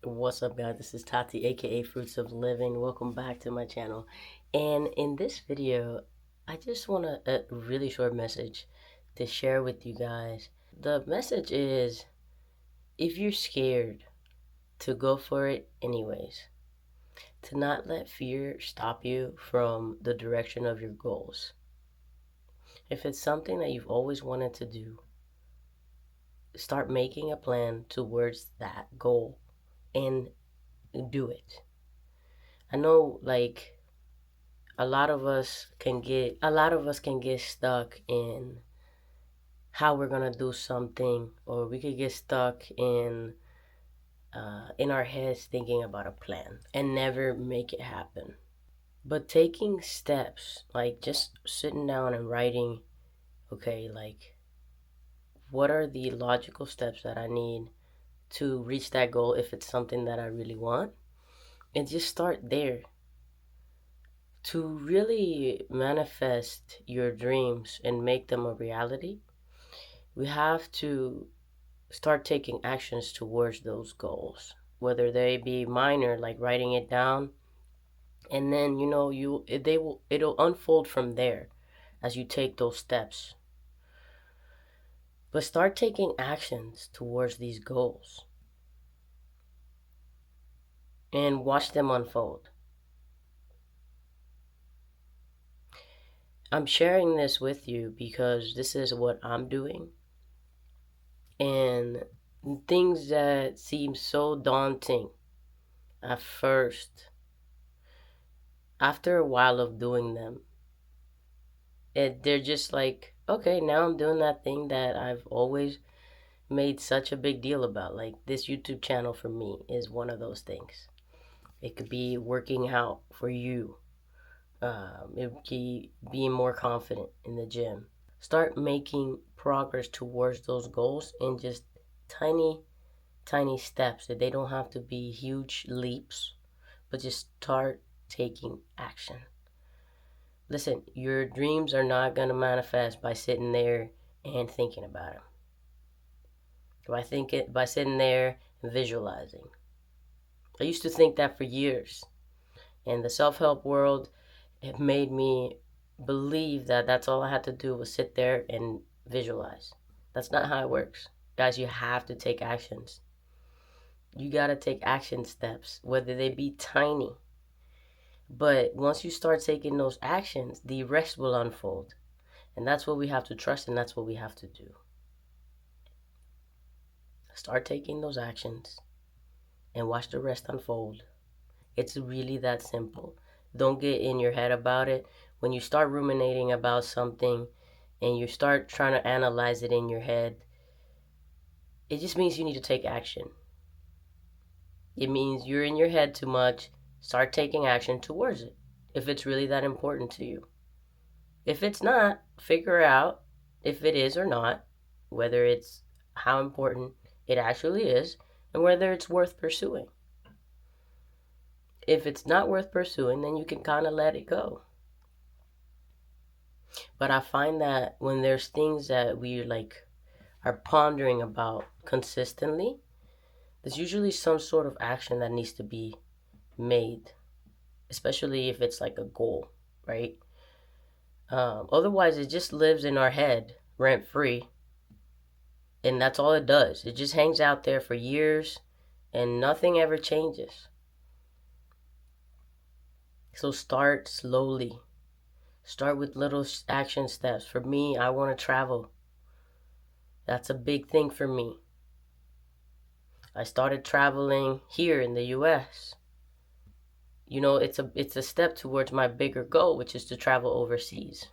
What's up, guys? This is Tati, aka Fruits of Living. Welcome back to my channel. And in this video, I just want a really short message to share with you guys. The message is if you're scared, to go for it anyways, to not let fear stop you from the direction of your goals. If it's something that you've always wanted to do, start making a plan towards that goal and do it. I know, like, a lot of us can get stuck in how we're gonna do something, or we could get stuck in our heads thinking about a plan and never make it happen. But taking steps, like just sitting down and writing, okay, like what are the logical steps that I need to reach that goal if it's something that I really want, and just start there. To really manifest your dreams and make them a reality, we have to start taking actions towards those goals, whether they be minor, like writing it down, and then it'll unfold from there as you take those steps. But start taking actions towards these goals and watch them unfold. I'm sharing this with you because this is what I'm doing, and things that seem so daunting at first, after a while of doing them, they're just like, okay, now I'm doing that thing that I've always made such a big deal about. Like, this YouTube channel for me is one of those things. It could be working out for you. It could be being more confident in the gym. Start making progress towards those goals in just tiny, tiny steps. That they don't have to be huge leaps, but just start taking action. Listen, your dreams are not going to manifest by sitting there and thinking about them. By sitting there and visualizing. I used to think that for years, and the self-help world have made me believe that that's all I had to do was sit there and visualize. That's not how it works. Guys, you have to take actions. You got to take action steps, whether they be tiny. But once you start taking those actions, the rest will unfold. And that's what we have to trust, and that's what we have to do. Start taking those actions and watch the rest unfold. It's really that simple. Don't get in your head about it. When you start ruminating about something and you start trying to analyze it in your head, it just means you need to take action. It means you're in your head too much. Start taking action towards it if it's really that important to you. If it's not, figure out if it is or not, whether it's how important it actually is, and whether it's worth pursuing. If it's not worth pursuing, then you can kind of let it go. But I find that when there's things that we like are pondering about consistently, there's usually some sort of action that needs to be made, especially if it's like a goal, right? Otherwise, it just lives in our head rent free, and that's all it does. It just hangs out there for years, and nothing ever changes. So start slowly. Start with little action steps. For me, I want to travel. That's a big thing for me. I started traveling here in the US. It's a step towards my bigger goal, which is to travel overseas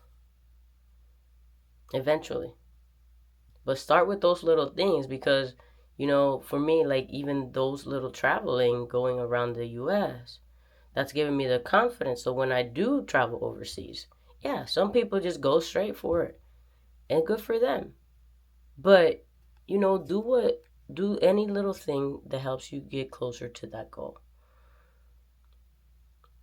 eventually. But start with those little things because, for me, like even those little traveling, going around the US, that's giving me the confidence. So when I do travel overseas, yeah, some people just go straight for it, and good for them. But, do any little thing that helps you get closer to that goal.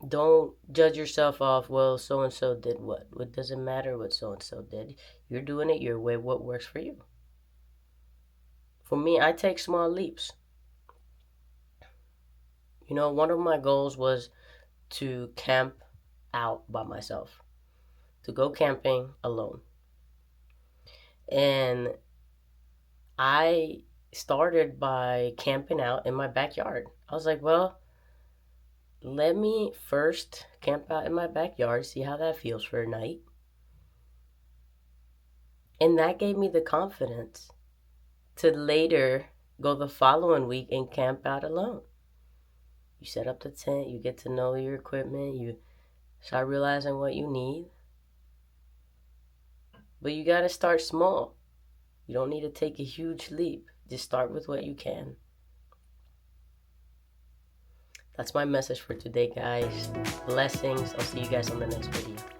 Don't judge yourself off, well, so and so did what. It doesn't matter what so and so did. You're doing it your way, what works for you. For me, I take small leaps. You know, one of my goals was to camp out by myself, to go camping alone. And I started by camping out in my backyard. I was like, well, let me first camp out in my backyard, see how that feels for a night. And that gave me the confidence to later go the following week and camp out alone. You set up the tent, you get to know your equipment, you start realizing what you need. But you gotta start small. You don't need to take a huge leap. Just start with what you can. That's my message for today, guys. Blessings. I'll see you guys on the next video.